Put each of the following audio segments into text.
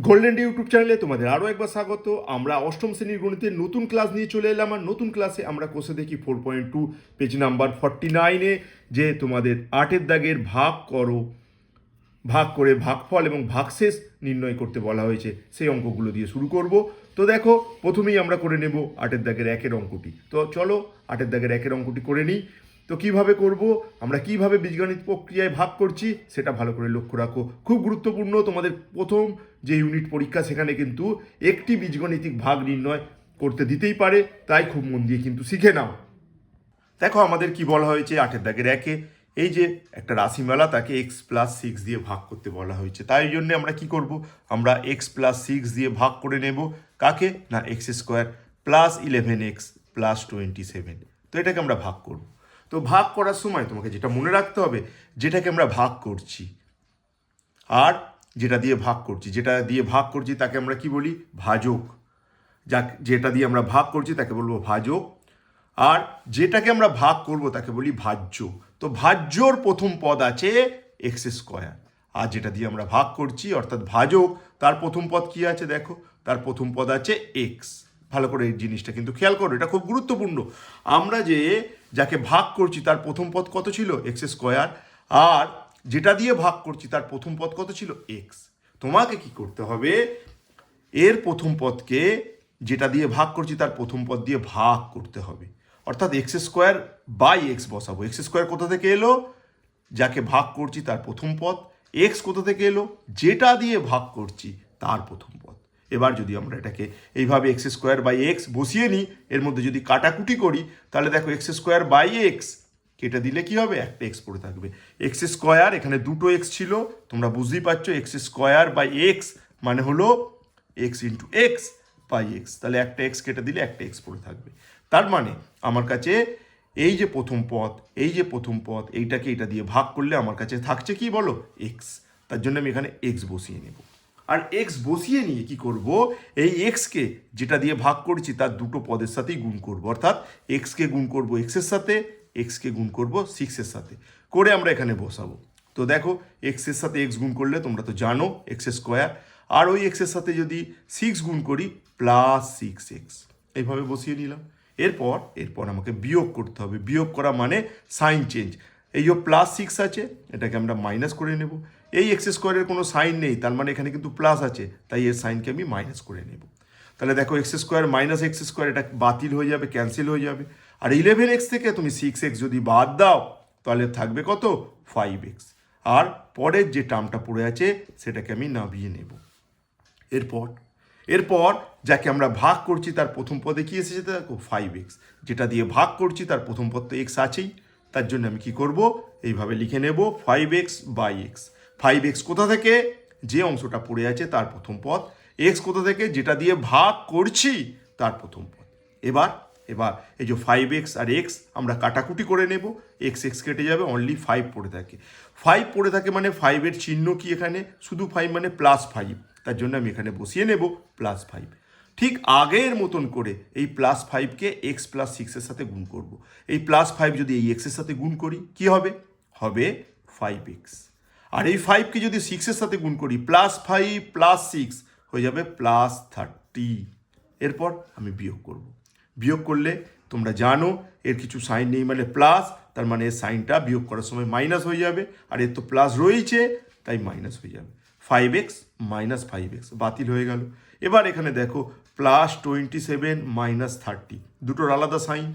Golden day YouTube চ্যানেলে তোমাদের আরও একবার স্বাগত। আমরা অষ্টম শ্রেণীর গণিতের নতুন ক্লাস নিয়ে চলে এলাম। আর নতুন ক্লাসে আমরা কোষে দেখি 4.2 পেজ নাম্বার 49-এ যে তোমাদের 8-এর দাগের ভাগ করো, ভাগ করে ভাগফল এবং ভাগশেষ নির্ণয় করতে বলা হয়েছে। সেই অঙ্কগুলো দিয়ে শুরু করব। তো দেখো, প্রথমেই আমরা করে নেব 8-এর দাগের 1-এর অঙ্কটি। তো চলো 8-এর দাগের 1-এর অঙ্কটি করে নিই। তো কিভাবে করব, আমরা কিভাবে বীজগণিত প্রক্রিয়ায় ভাগ করছি সেটা ভালো করে লক্ষ্য রাখো। খুব গুরুত্বপূর্ণ, তোমাদের প্রথম যে ইউনিট পরীক্ষা সেখানে কিন্তু একটি বীজগণিতিক ভাগ নির্ণয় করতে দিতেই পারে, তাই খুব মন দিয়ে কিন্তু শিখে নাও। দেখো আমাদের কি বলা হয়েছে 8-এর দাগের 1-এ, এই যে একটা রাশিমালা তাকে x+6 দিয়ে ভাগ করতে বলা হয়েছে। তাই জন্য আমরা কি করব, আমরা x+6 দিয়ে ভাগ করে নেব কাকে না x² প্লাস 11x প্লাস 27। তো এটাকে আমরা ভাগ করব। তো ভাগ করার সময় তোমাকে যেটা মনে রাখতে হবে, যেটাকে আমরা ভাগ করছি আর যেটা দিয়ে ভাগ করছি তাকে আমরা কি বলি, ভাজক। যেটা দিয়ে আমরা ভাগ করছি তাকে বলবো ভাজক, আর যেটাকে আমরা ভাগ করব তাকে বলি ভাজ্য। তো ভাজ্যর প্রথম পদ আছে x², আর যেটা দিয়ে আমরা ভাগ করছি অর্থাৎ ভাজক, তার প্রথম পদ কি আছে দেখো, তার প্রথম পদ আছে x। ভালো করে এই জিনিসটা কিন্তু খেয়াল করো, এটা খুব গুরুত্বপূর্ণ। আমরা যাকে ভাগ করছি তার প্রথম পদ কত ছিল x², আর যেটা দিয়ে ভাগ করছি তার প্রথম পদ কত ছিল x। তোমাকে কি করতে হবে, এর প্রথম পদকে যেটা দিয়ে ভাগ করছি তার প্রথম পদ দিয়ে ভাগ করতে হবে, অর্থাৎ x²/x বসাবো। x² কোথা থেকে এলো, যাকে ভাগ করছি তার প্রথম পদ। x কোথা থেকে এলো, যেটা দিয়ে ভাগ করছি তার প্রথম পদ। এবার যদি আমরা এটাকে এইভাবে x²/x বসিয়ে নিই, এর মধ্যে যদি কাটাকুটি করি তাহলে দেখো x²/x কেটে দিলে কি হবে, একটা x পড়ে থাকবে। x², এখানে দুটো x ছিল, তোমরা বুঝতেই পারছো x²/x মানে হলো x×x/x, তাহলে একটা x কেটে দিলে একটা x পড়ে থাকবে। তার মানে আমার কাছে এই যে প্রথম পদ এইটাকে এটা দিয়ে ভাগ করলে আমার কাছে থাকছে কি বলো, x। তার জন্য আমি এখানে x বসিয়ে নেব। আর x বসিয়ে নিয়ে কি করব, এই xকে যেটা দিয়ে ভাগ করছি তার দুটো পদের সাথেই গুণ করব, অর্থাৎ xকে গুণ করব x-এর সাথে, xকে গুণ করব 6-এর সাথে, করে আমরা এখানে বসাবো। তো দেখো x-এর সাথে x গুণ করলে তোমরা তো জানো x², আর ওই x-এর সাথে যদি 6 গুণ করি +6x, এইভাবে বসিয়ে নিলাম। এরপর আমাকে বিয়োগ করতে হবে। বিয়োগ করা মানে সাইন চেঞ্জ। এই যে +6 আছে, এটাকে আমরা মাইনাস করে নেব। এই x² কোনো সাইন নেই, তার মানে এখানে কিন্তু প্লাস আছে, তাই এর সাইনকে আমি মাইনাস করে নেব। তাহলে দেখো x² - x², এটা বাতিল হয়ে যাবে, ক্যান্সেল হয়ে যাবে। আর 11x থেকে তুমি 6x যদি বাদ দাও তাহলে থাকবে কত, 5x। আর পরের যে টার্মটা পড়ে আছে সেটাকে আমি নামিয়ে নেব। এরপর যাকে আমরা ভাগ করছি তার প্রথম পদে কি এসেছে দেখো, 5x। যেটা দিয়ে ভাগ করছি তার প্রথম পদ তো x আছেই, তার জন্য আমি কি করব, এইভাবে লিখে নেব 5x/x। 5x কোথা থেকে, যে অংশটা পড়ে আছে তার প্রথম পদ, x কোথা থেকে, যেটা দিয়ে ভাগ করছি তার প্রথম পদ। এবার এই যে 5x আর x আমরা কাটাকুটি করে নেব, x কেটে যাবে, অনলি 5 পড়ে থাকে। 5 পড়ে থাকে মানে 5-এর চিহ্ন কি এখানে, শুধু 5 মানে +5, তার জন্য আমি এখানে বসিয়ে নেব +5। ঠিক আগের মতন করে এই +5কে x+6-এর সাথে গুণ করব। এই +5 যদি এই x-এর সাথে গুণ করি কি হবে, 5x। আর এই 5কে যদি 6-এর সাথে গুণ করি +5 + 6 হয়ে যাবে +30। এরপর আমি বিয়োগ করব। বিয়োগ করলে তোমরা জানো এর কিছু সাইন নেই মানে প্লাস, তার মানে এর সাইনটা বিয়োগ করার সময় মাইনাস হয়ে যাবে, আর এর তো প্লাস রয়েছে তাই মাইনাস হয়ে যাবে। 5x - 5x বাতিল হয়ে গেল। এবার এখানে দেখো +27 - 30, দুটোর আলাদা সাইন।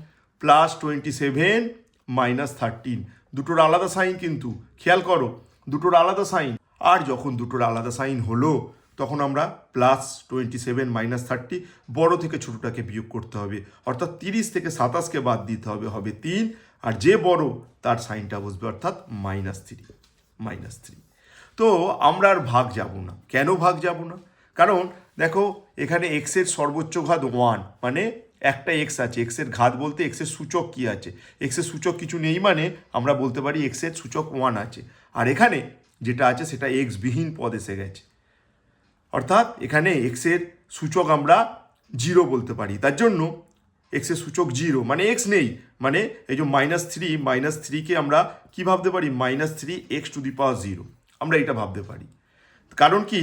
+27 - 13 দুটোর আলাদা সাইন, কিন্তু খেয়াল করো দুটোর আলাদা সাইন। আর যখন দুটোর আলাদা সাইন হলো তখন আমরা +27 - 30 বড় থেকে ছোটটাকে বিয়োগ করতে হবে, অর্থাৎ 30 থেকে 27কে বাদ দিতে হবে, হবে 3, আর যে বড় তার সাইনটা বসবে, অর্থাৎ -3। তো আমরা আর ভাগ যাব না। কেন ভাগ যাব না, কারণ দেখো এখানে x-এর সর্বোচ্চ ঘাত 1, মানে একটা x আছে। x-এর ঘাত বলতে x-এর সূচক কি আছে, x-এর সূচক কিছু নেই মানে আমরা বলতে পারি x-এর সূচক 1 আছে। আর এখানে যেটা আছে সেটা x বিহীন পদ এসে গেছে, অর্থাৎ এখানে x-এর সূচক আমরা 0 বলতে পারি। তার জন্য x-এর সূচক 0 মানে x নেই, মানে এই যে -3কে আমরা কি ভাবতে পারি, -3x⁻0 আমরা এটা ভাবতে পারি। কারণ কি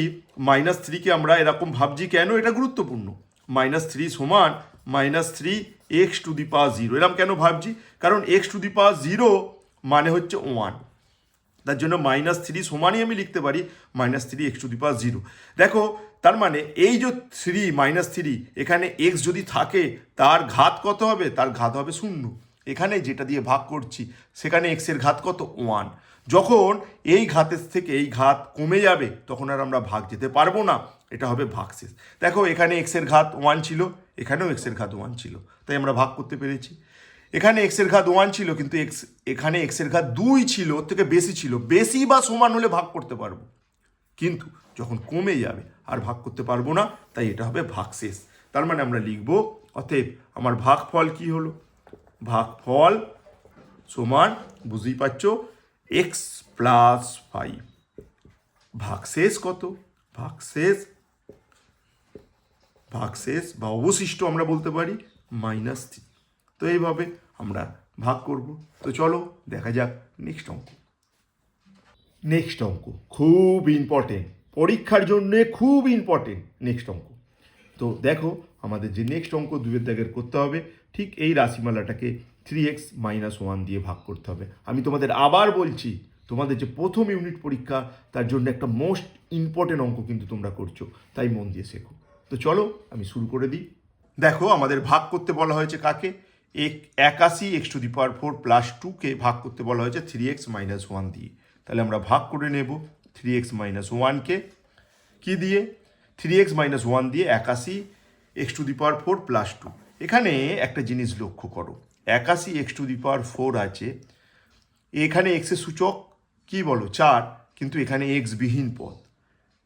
-3কে আমরা এরকম ভাবছি কেন, এটা গুরুত্বপূর্ণ। -3 সমান -3 x⁻0, এরকম কেন ভাবছি, কারণ x⁻0 মানে হচ্ছে 1, তার জন্য -3 সমানই আমি লিখতে পারি -3 x⁻0। দেখো তার মানে এই যে -3 এখানে x যদি থাকে তার ঘাত কত হবে, তার ঘাত হবে 0। এখানে যেটা দিয়ে ভাগ করছি সেখানে x এর ঘাত কত, 1। যখন এই ঘাতের থেকে এই ঘাত কমে যাবে তখন আর আমরা ভাগ যেতে পারবো না, এটা হবে ভাগশেষ। দেখো এখানে x এর ঘাত 1 ছিল, এখানেও x এর ঘাত 1 ছিল, তাই আমরা ভাগ করতে পেরেছি। এখানে x এর ঘাত 1 ছিল কিন্তু এখানে x এর ঘাত 2 ছিল, ওর থেকে বেশি ছিল, বেশি বা সমান হলে ভাগ করতে পারবো, কিন্তু যখন কমে যাবে আর ভাগ করতে পারবো না, তাই এটা হবে ভাগশেষ। তার মানে আমরা লিখবো, অতএব আমার ভাগফল কি হলো, ভাগফল সমান বুঝতেই পারছো x+5। ভাগশেষ কত, ভাগশেষ বা অবশিষ্ট আমরা বলতে পারি -3। তো এইভাবে আমরা ভাগ করব। তো চলো দেখা যাক নেক্সট অঙ্ক। নেক্সট অঙ্ক খুব ইম্পর্টেন্ট, পরীক্ষার জন্যে খুব ইম্পর্টেন্ট নেক্সট অঙ্ক। তো দেখো আমাদের যে নেক্সট অঙ্ক 2 দাগের করতে হবে, ঠিক এই রাশিমালাটাকে 3x-1 দিয়ে ভাগ করতে হবে। আমি তোমাদের আবার বলছি, তোমাদের যে প্রথম ইউনিট পরীক্ষা তার জন্য একটা মোস্ট ইম্পর্টেন্ট অঙ্ক কিন্তু তোমরা করছো, তাই মন দিয়ে শেখো। তো চলো আমি শুরু করে দিই। দেখো আমাদের ভাগ করতে বলা হয়েছে কাকে, 81 x⁴ প্লাস 2কে ভাগ করতে বলা হয়েছে 3x-1 দিয়ে। তাহলে আমরা ভাগ করে নেব 3x-1কে কি দিয়ে, 3x-1 দিয়ে 81 x⁴ প্লাস 2। এখানে একটা জিনিস লক্ষ্য করো, 81 x⁴ আছে, এখানে এক্সের সূচক কি বলো 4, কিন্তু এখানে এক্স বিহীন পদ।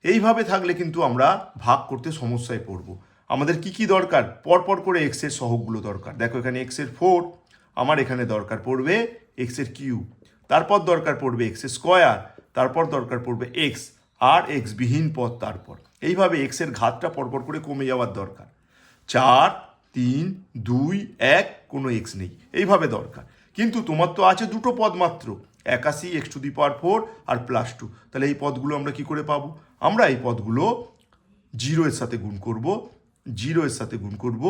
এইভাবে থাকলে কিন্তু আমরা ভাগ করতে সমস্যায় পড়ব। আমাদের কি কি দরকার, পরপর করে এক্সের সহগগুলো দরকার। দেখো এখানে এক্সের 4, আমার এখানে দরকার পড়বে এক্সের কিউব, তারপর দরকার পড়বে এক্সের স্কোয়ার, তারপর দরকার পড়বে এক্স আর এক্স বিহীন পদ। তারপর এইভাবে এক্সের ঘাতটা পরপর করে কমে যাওয়ার দরকার, 4, 3, 2, 1, কোনো এক্স নেই, এইভাবে দরকার। কিন্তু তোমার তো আছে দুটো পদ মাত্র, 81 x⁴ আর প্লাস 2। তাহলে এই পদগুলো আমরা কি করে পাবো, আমরা এই পদগুলো 0 এর সাথে গুণ করব, 0 এর সাথে গুণ করব,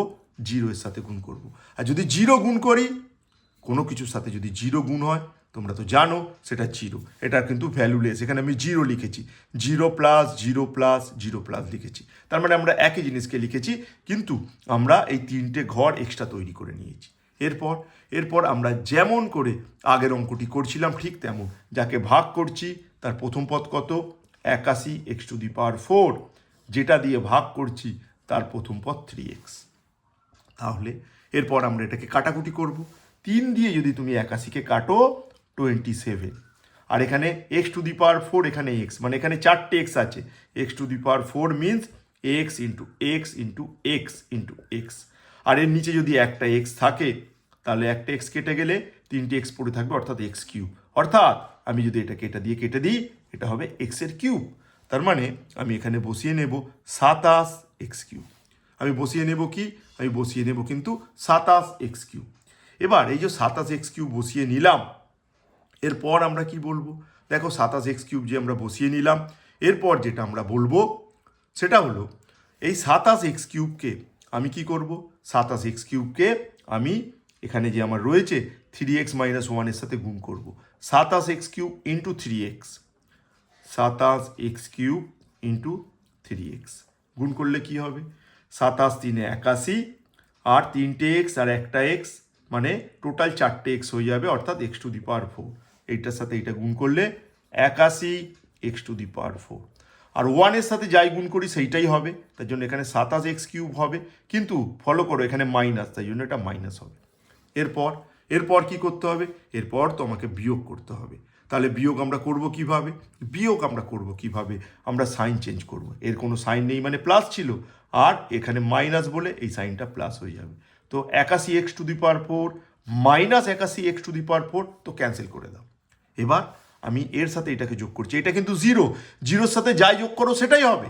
0 এর সাথে গুণ করব। আর যদি 0 গুণ করি, কোনো কিছুর সাথে যদি 0 গুণ হয় তোমরা তো জানো সেটা 0, এটা কিন্তু ভ্যালুলেস, এখানে আমি 0 লিখেছি, 0 প্লাস 0 প্লাস 0 প্লাস লিখেছি। তার মানে আমরা একই জিনিসকে লিখেছি, কিন্তু আমরা এই 3টে ঘর এক্সট্রা তৈরি করে নিয়েছি। এরপর আমরা যেমন করে আগের অঙ্কটি করছিলাম ঠিক তেমন, যাকে ভাগ করছি তার প্রথম পদ কত, 81 x⁴, যেটা দিয়ে ভাগ করছি তার প্রথম পদ 3x। তাহলে এরপর আমরা এটাকে কাটাকুটি করব, 3 দিয়ে যদি তুমি 81কে কাটো 27, আর এখানে x⁴, এখানে x, মানে এখানে 4টে x আছে, x⁴ means x into x into x into x. আর এর নিচে যদি একটা x থাকে তাহলে একটা x কেটে গেলে 3টে x পড়ে থাকবে, অর্থাৎ x3। অর্থাৎ আমি যদি এটাকে এটা দিয়ে কেটে দিই, এটা হবে x-এর কিউব। তার মানে আমি এখানে বসিয়ে নেব 27x3। আমি বসিয়ে নেব কি, আমি বসিয়ে নেব কিন্তু 27x3। এবার এই যে 27x3 বসিয়ে নিলাম, এরপর আমরা কি বলবো, দেখো 27x3 যে আমরা বসিয়ে নিলাম, এরপর যেটা আমরা বলবো সেটা হলো এই 27x3কে আমি কি করব, 27x3কে আমি এখানে যে আমার রয়েছে 3x-1 এর সাথে গুণ করব, 27x3 into 3x, 27x3 into 3x গুণ করলে কি হবে, 27 3 81, আর 3টে x আর একটা x, মানে টোটাল 4টে x হয়ে যাবে, অর্থাৎ x⁴। এইটার সাথে এটা গুণ করলে 81 x⁴, আর 1 এর সাথে যাই গুণ করি সেইটাই হবে, তার জন্য এখানে 27x3 হবে, কিন্তু ফলো করো এখানে মাইনাস, তাই জন্য এটা মাইনাস হবে। এরপর কি করতে হবে, এরপর তো আমাকে বিয়োগ করতে হবে। তাহলে বিয়োগ আমরা করব কিভাবে, আমরা সাইন চেঞ্জ করব, এর কোনো সাইন নেই মানে প্লাস ছিল, আর এখানে মাইনাস বলে এই সাইনটা প্লাস হয়ে যাবে। তো 81 x⁴ মাইনাস 81 x⁴, তো ক্যান্সেল করে দাও। এবার আমি এর সাথে এটাকে যোগ করছি, এটা কিন্তু 0, 0-র সাথে যাই যোগ করো সেটাই হবে,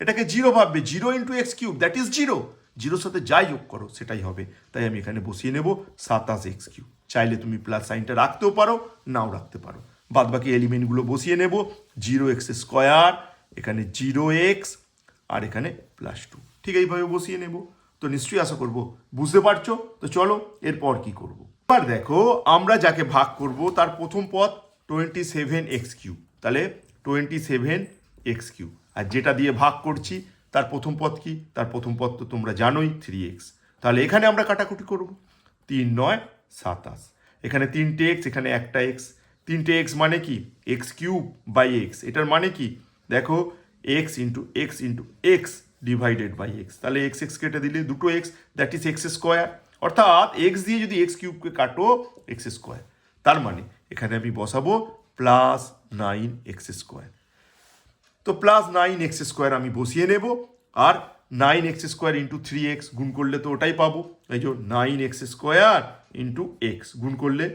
এটাকে 0 ভাববে, 0 ইন্টু x3 দ্যাট ইজ 0, 0-র সাথে যাই যোগ করো সেটাই হবে। তাই আমি এখানে বসিয়ে নেব 27x3। চাইলে তুমি প্লাস সাইনটা রাখতেও পারো, নাও রাখতে পারো। বাদ বাকি এলিমেন্টগুলো বসিয়ে নেব, 0x² এখানে 0x আর এখানে +2, ঠিক এইভাবে বসিয়ে নেব। তো নিশ্চয়ই আশা করব বুঝতে পারছো। তো চলো এরপর কি করব। এবার দেখো আমরা যাকে ভাগ করব তার প্রথম পদ 27x3, তাহলে 27x3, আর যেটা দিয়ে ভাগ করছি তার প্রথম পদ কি, তার প্রথম পদ তো তোমরা জানোই 3x। তাহলে এখানে আমরা কাটাকুটি করব, 3 9 27, এখানে 3টে x, এখানে একটা x, 3টে x মানে কি x³ x, এটার মানে কি দেখো x into x divided by x, তাহলে x কেটে দিলে দুটো x, দ্যাট ইজ x², অর্থাৎ x দিয়ে যদি x³ কাটো x², তার মানে এখানে আমি বসাবো +9x²। তো +9x² আমি বসিয়ে নেব, আর 9x² ইন্টু 3x গুণ করলে তো ওটাই পাবো, এই যে 9x² ইন্টু x গুণ করলে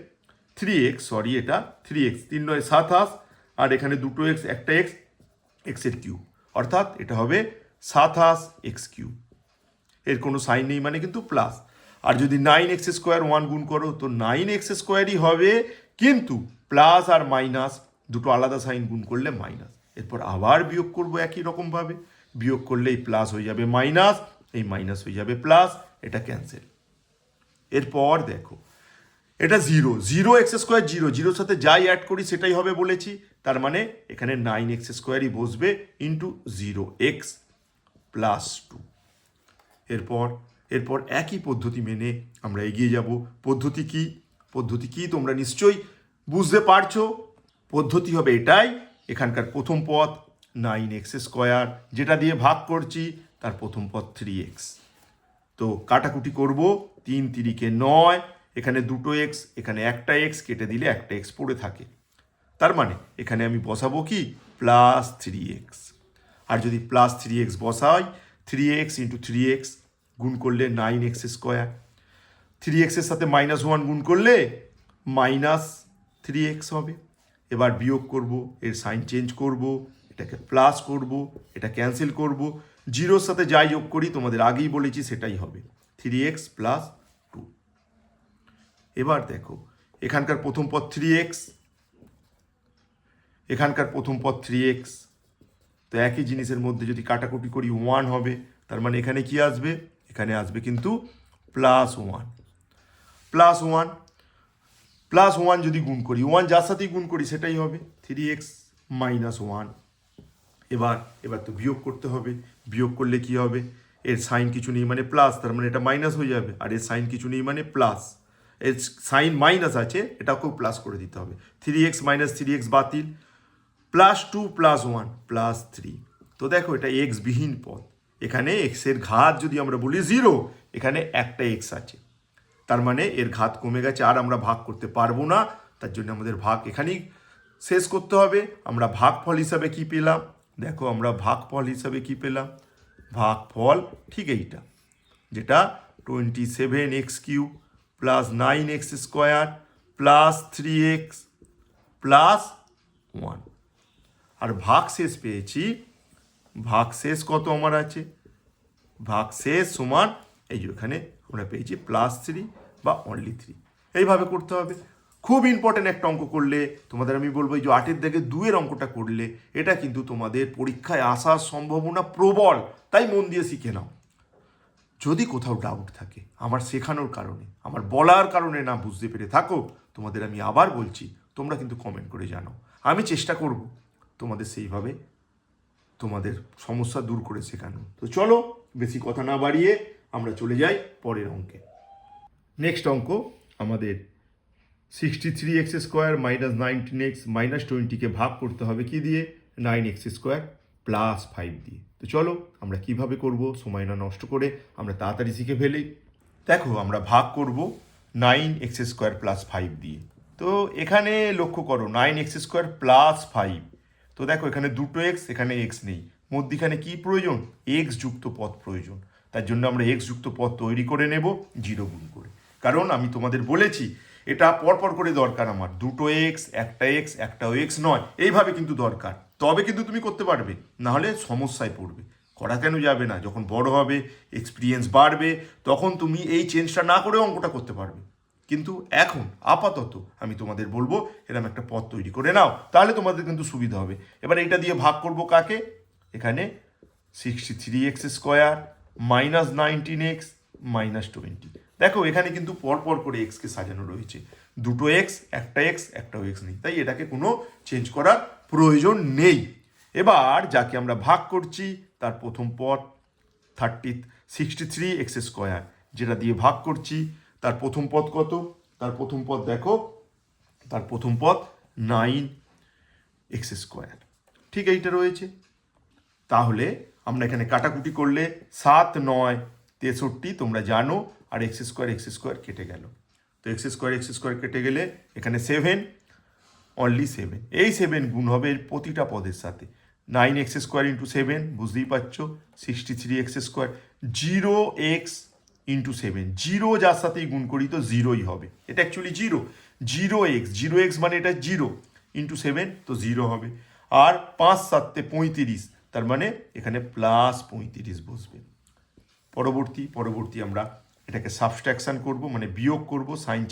3x, সরি এটা 3x, 3 9 27, আর এখানে দুটো x, একটা x, এর কিউব, অর্থাৎ এটা হবে 27x³। এর কোনো সাইন নেই মানে কিন্তু প্লাস। আর যদি 9x² 1 গুণ করো তো 9x² হবে, কিন্তু প্লাস আর মাইনাস দুটো আলাদা সাইন গুণ করলে মাইনাস। এরপর আবার বিয়োগ করব একই রকমভাবে, বিয়োগ করলে এই প্লাস হয়ে যাবে মাইনাস, এই মাইনাস হয়ে যাবে প্লাস, এটা ক্যান্সেল। এরপর দেখো এটা 0x² 0 সাথে যাই অ্যাড করি সেটাই হবে বলেছি, তার মানে এখানে 9x² বসবে ইন্টু 0x +2। এরপর একই পদ্ধতি মেনে আমরা এগিয়ে যাব। পদ্ধতি কি তোমরা নিশ্চয়ই বুঝতে পারছো। পদ্ধতি হবে এটাই, এখানকার প্রথম পদ 9x², যেটা দিয়ে ভাগ করছি তার প্রথম পদ 3x। তো কাটাকুটি করব, 3 3 9, এখানে দুটো x, এখানে একটা x, কেটে দিলে একটা x পড়ে থাকে, তার মানে এখানে আমি বসাবো কি +3x। আর যদি +3x বসাই, 3x ইন্টু 3x গুণ করলে 9x², 3x এর সাথে -1 গুণ করলে -3x হবে। এবার বিয়োগ করব, এর সাইন চেঞ্জ করব, এটাকে প্লাস করব, এটা ক্যান্সেল করব, 0-র সাথে যাই যোগ করি তোমাদের আগেই বলেছি সেটাই হবে 3x + 2। এবার দেখো এখানকার প্রথম পদ 3x, এখানকার প্রথম পদ 3x, তো একই জিনিসের মধ্যে যদি কাটাকুটি করি 1 হবে, তার মানে এখানে কি আসবে, এখানে আসবে কিন্তু +1, +1 যদি গুণ করি, 1 যার সাথেই গুণ করি সেটাই হবে 3x - 1। এবার তো বিয়োগ করতে হবে, বিয়োগ করলে কি হবে, এর সাইন কিছু নেই মানে প্লাস, তার মানে এটা মাইনাস হয়ে যাবে, আর এর সাইন কিছু নেই মানে প্লাস, এর সাইন মাইনাস আছে এটাকেও প্লাস করে দিতে হবে, 3x - 3x বাতিল, +2 + 1 +3। তো দেখো এটা x বিহীন পদ, এখানে x এর ঘাত যদি আমরা বলি 0, এখানে একটা x আছে, তার মানে এর ঘাত কমে গেছে, আর আমরা ভাগ করতে পারবো না, তার জন্য আমাদের ভাগ এখানেই শেষ করতে হবে। আমরা ভাগফল হিসাবে কি পেলাম, দেখো আমরা ভাগফল হিসাবে কি পেলাম, ভাগফল ঠিক এইটা, যেটা 27x³ + 9x² + 3x + 1। আর ভাগশেষ পেয়েছি, ভাগশেষ কত আমার আছে, ভাগশেষ সমান এই যে এখানে আমরা পেয়েছি +3 বা অনলি 3। এইভাবে করতে হবে। খুব ইম্পর্টেন্ট একটা অঙ্ক করলে তোমাদের আমি বলবো, এই যে 8-এর দাগে 2-এর অঙ্কটা করলে এটা কিন্তু তোমাদের পরীক্ষায় আসার সম্ভাবনা প্রবল, তাই মন দিয়ে শিখে নাও। যদি কোথাও ডাউট থাকে আমার শেখানোর কারণে, আমার বলার কারণে না বুঝতে পেরে থাকো, তোমাদের আমি আবার বলছি, তোমরা কিন্তু কমেন্ট করে জানাও, আমি চেষ্টা করব তোমাদের সেইভাবে তোমাদের সমস্যা দূর করে শেখানো। তো চলো বেশি কথা না বাড়িয়ে আমরা চলে যাই পরের অঙ্কে। নেক্সট অঙ্ক আমাদের 63x² - 19x - 20-কে ভাগ করতে হবে কি দিয়ে, 9x² + 5 দিয়ে। তো চলো আমরা কিভাবে করব, সময় না নষ্ট করে আমরা তাড়াতাড়ি শিখে ফেলি। দেখো আমরা ভাগ করব 9x² + 5 দিয়ে। তো এখানে লক্ষ্য করো 9x² + 5, তো দেখো এখানে দুটো x, এখানে x নেই, মধ্যিখানে কি প্রয়োজন, x যুক্ত পদ প্রয়োজন, তার জন্য আমরা x যুক্ত পদ তৈরি করে নেব 0 গুণ করে। কারণ আমি তোমাদের বলেছি এটা পরপর করে দরকার, আমার দুটো x, একটা x, একটাও x নয়, এইভাবে কিন্তু দরকার, তবে কিন্তু তুমি করতে পারবে, না হলে সমস্যায় পড়বে। করা কেন যাবে না, যখন বড় হবে এক্সপিরিয়েন্স বাড়বে তখন তুমি এই চেঞ্জটা না করেও অঙ্কটা করতে পারবে। কিন্তু এখন আপাতত আমি তোমাদের বলবো এরকম একটা পদ তৈরি করে নাও, তাহলে তোমাদের কিন্তু সুবিধা হবে। এবার এটা দিয়ে ভাগ করব কাকে, এখানে 63x² মাইনাস 19x মাইনাস 20। দেখো এখানে কিন্তু পরপর করে এক্সকে সাজানো রয়েছে, দুটো এক্স, একটা এক্স, একটাও এক্স নেই, তাই এটাকে কোনো চেঞ্জ করার প্রয়োজন নেই। এবার যাকে আমরা ভাগ করছি তার প্রথম পদ 63x², যেটা দিয়ে ভাগ করছি তার প্রথম পদ কত? তার প্রথম পদ দেখো, তার প্রথম পদ 9x², ঠিক এইটা রয়েছে। তাহলে আমরা এখানে কাটাকুটি করলে 7 9 63 তোমরা জানো, আর x² কেটে গেল। তো x² কেটে গেলে এখানে 7, অনলি 7, এই 7 গুণ হবে এর প্রতিটা পদের সাথে। 9x² ইন্টু 7 বুঝতেই পারছো 63x²। 0x ইন্টু 7, 0 যার সাথেই গুণ করি তো 0ই হবে, এটা অ্যাকচুয়ালি 0। 0x মানে এটা 0 ইন্টু 7 তো 0 হবে। আর 5 7 35, তার মানে এখানে প্লাস 35 বসবে। পরবর্তী আমরা এটাকে সাবস্ট্রাকশন করব, মানে বিয়োগ করব, সাইন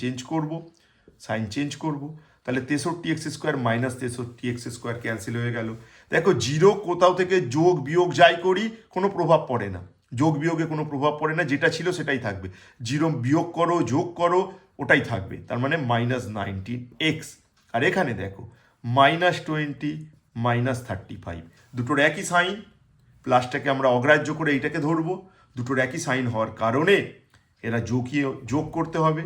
চেঞ্জ করব। তাহলে 63x² মাইনাস 63x² ক্যান্সেল হয়ে গেল। দেখো 0 কোথাও থেকে যোগ বিয়োগ যাই করি কোনো প্রভাব পড়ে না, যোগ বিয়োগে কোনো প্রভাব পড়ে না, যেটা ছিল সেটাই থাকবে। 0 বিয়োগ করো যোগ করো ওটাই থাকবে, তার মানে মাইনাস 19x। আর এখানে দেখো মাইনাস 20 মাইনাস 35, দুটোর একই সাইন, প্লাসটাকে আমরা অগ্রাহ্য করে এইটাকে ধরবো, দুটোর একই সাইন হওয়ার কারণে এরা যোগ করতে হবে।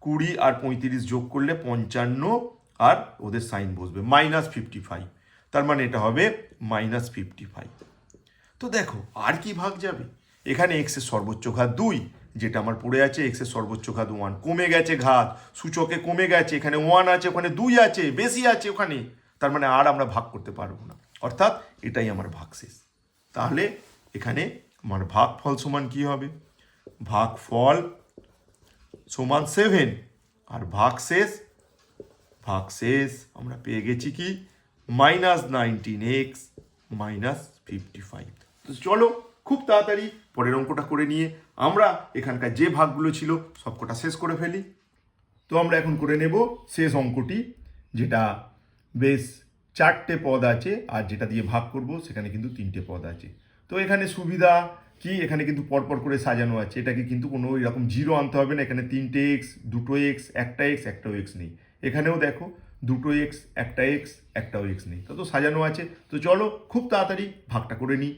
20 আর 35 যোগ করলে 55, আর ওদের সাইন বসবে মাইনাস 55, তার মানে এটা হবে মাইনাস 55। তো দেখো আর কি ভাগ যাবে, এখানে এক্সের সর্বোচ্চ ঘাত 2, যেটা আমার পড়ে আছে, এক্সের সর্বোচ্চ ঘাত 1, কমে গেছে ঘাত, সূচকে কমে গেছে, এখানে 1 আছে, ওখানে 2 আছে, বেশি আছে ওখানে, তার মানে আর আমরা ভাগ করতে পারবো না, অর্থাৎ এটাই আমার ভাগশেষ। তাহলে এখানে আমার ভাগফল সমান কি হবে? ভাগফল সমান 7, আর ভাগশেষ আমরা পেয়ে গেছি কি মাইনাস 19x মাইনাস 55। তো চলো খুব তাড়াতাড়ি পরের অঙ্কটা করে নিয়ে আমরা এখানকার যে ভাগগুলো ছিল সবকটা শেষ করে ফেলি। তো আমরা এখন করে নেব শেষ অঙ্কটি, যেটা বেশ 4টে পদ আছে, আর যেটা দিয়ে ভাগ করব সেখানে কিন্তু 3টে পদ আছে। তো এখানে সুবিধা কি, এখানে কিন্তু পরপর করে সাজানো আছে, এটাকে কিন্তু কোনো এরকম 0 আনতে হবে না। এখানে 3টে এক্স, দুটো এক্স, একটা এক্স, একটাও এক্স নেই। এখানেও দেখো দুটো এক্স, একটা এক্স, একটাও এক্স নেই, তো সাজানো আছে। তো চলো খুব তাড়াতাড়ি ভাগটা করে নিই।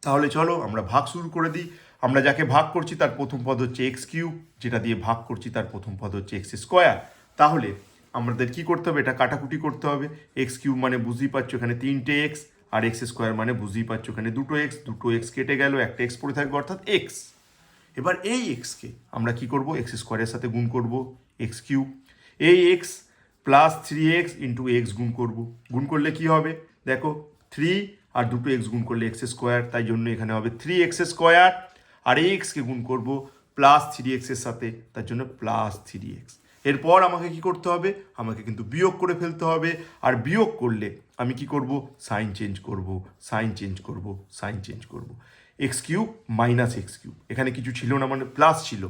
তাহলে চলো আমরা ভাগ শুরু করে দিই। আমরা যাকে ভাগ করছি তার প্রথম পদ হচ্ছে x³, যেটা দিয়ে ভাগ করছি তার প্রথম পদ হচ্ছে x²। তাহলে আমাদের কি করতে হবে, এটা কাটাকুটি করতে হবে। x³ মানে বুঝতেই পারছো এখানে 3টে এক্স, আর x² মানে বুঝতেই পারছো এখানে দুটো এক্স কেটে গেল, একটা এক্স পড়ে থাকবে অর্থাৎ এক্স। এবার এই এক্সকে আমরা কি করব, x² সাথে গুণ করব x³, এই x plus 3x into x গুণ করলে কি হবে দেখো 3 আর দুটো এক্স গুণ করলে x², তাই জন্য এখানে হবে 3x², আর এই এক্সকে গুণ করব প্লাস 3x এর সাথে, তার জন্য প্লাস 3x। এরপর আমাকে কি করতে হবে, আমাকে কিন্তু বিয়োগ করে ফেলতে হবে, আর বিয়োগ করলে আমি কি করব, সাইন চেঞ্জ করব। x³ মাইনাস x³ এখানে কিছু ছিল না, মানে প্লাস ছিল।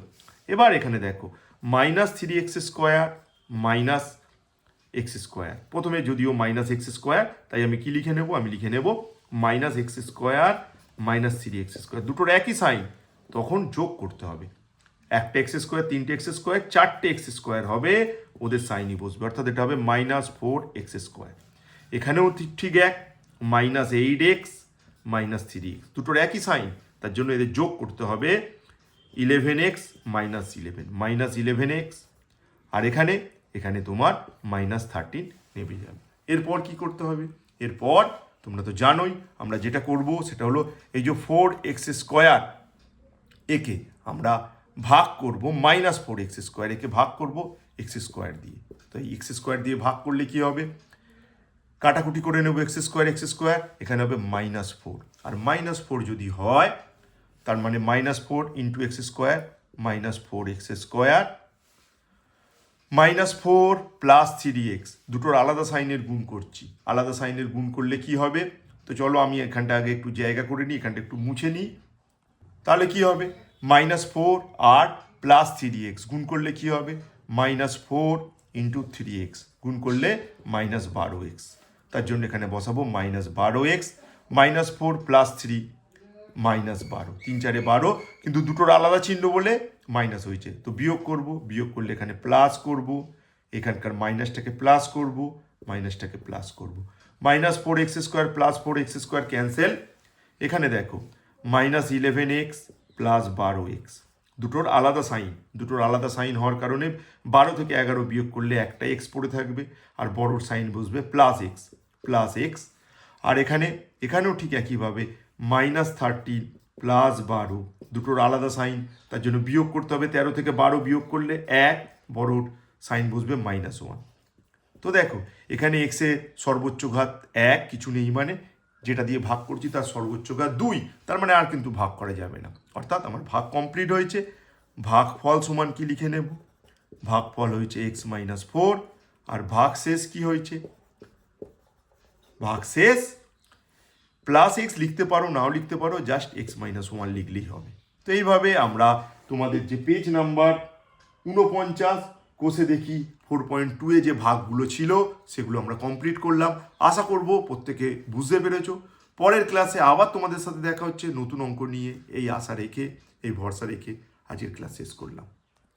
এবার এখানে দেখো মাইনাস 3x² মাইনাস x², প্রথমে যদিও মাইনাস x², তাই আমি কি লিখে নেব, আমি লিখে নেব মাইনাস x² মাইনাস 3x², দুটোর একই সাইন, তখন যোগ করতে হবে। একটা x², 3টে x², 4টে x² হবে, ওদের সাইনই বসবে, অর্থাৎ এটা হবে মাইনাস 4x²। এখানেও ঠিক এক, মাইনাস 8x মাইনাস 3x, দুটোর একই সাইন, তার জন্য এদের যোগ করতে হবে 11x মাইনাস 11x, আর এখানে তোমার মাইনাস 13 নেমে যাবে। এরপর কি করতে হবে, এরপর তোমরা তো জানোই আমরা যেটা করব সেটা হলো এই যে 4x², একে আমরা ভাগ করব মাইনাস 4x², একে ভাগ করব x² দিয়ে। তো এই x² দিয়ে ভাগ করলে কি হবে, কাটাকুটি করে নেব x², এখানে হবে -4, আর -4 যদি হয় তার মানে -4 into x² -4x², -4 plus 3x, দুটোর আলাদা সাইনের গুণ করছি। আলাদা সাইনের গুণ করলে কি হবে? তো চলো আমি এখানটা আগে একটু জায়গা করে নিই, এখানটা একটু মুছে নিই। তাহলে কি হবে? -4 আর প্লাস 3x গুণ করলে কি হবে? -4 ইন্টু 3x গুণ করলে -12x। তার জন্য এখানে বসাবো -12x, -4 প্লাস 3 -12, 3 4 12, কিন্তু দুটোর আলাদা চিহ্ন বলে মাইনাস হয়েছে, তো বিয়োগ করব। বিয়োগ করলে এখানে প্লাস করব, এখানকার মাইনাসটাকে প্লাস করব, মাইনাসটাকে প্লাস করব। -4x² plus 4x² cancel. এখানে দেখো -11x প্লাস 12x, দুটোর আলাদা সাইন, দুটোর আলাদা সাইন হওয়ার কারণে 12 থেকে 11 বিয়োগ করলে একটা এক্স পড়ে থাকবে, আর বড়োর সাইন বসবে প্লাস এক্স। আর এখানেও ঠিক একইভাবে -13 প্লাস 12, দুটোর আলাদা সাইন, তার জন্য বিয়োগ করতে হবে। 13 থেকে 12 বিয়োগ করলে 1, বড়োর সাইন বসবে -1। তো দেখো এখানে এক্সের সর্বোচ্চ ঘাত 1, কিছু নেই, মানে যেটা দিয়ে ভাগ করছি তার সর্বোচ্চ ঘাত 2, তার মানে আর কিন্তু ভাগ করা যাবে না, অর্থাৎ আমার ভাগ কমপ্লিট হয়েছে। ভাগফল সমান কি লিখে নেব? ভাগফল হয়েছে x-4, আর ভাগশেষ কি হয়েছে? ভাগশেষ প্লাস এক্স লিখতে পারো, নাও লিখতে পারো, জাস্ট x-1 লিখলেই হবে। তো এইভাবে আমরা তোমাদের যে পেজ নাম্বার 49 কোষে দেখি 4.2 যে ভাগগুলো ছিল সেগুলো আমরা কমপ্লিট করলাম। আশা করব প্রত্যেকে বুঝতে পেরেছো। পরের ক্লাসে আবার তোমাদের সাথে দেখা হচ্ছে নতুন অঙ্ক নিয়ে, এই আশা রেখে, এই ভরসা রেখে আজকের ক্লাস শেষ করলাম।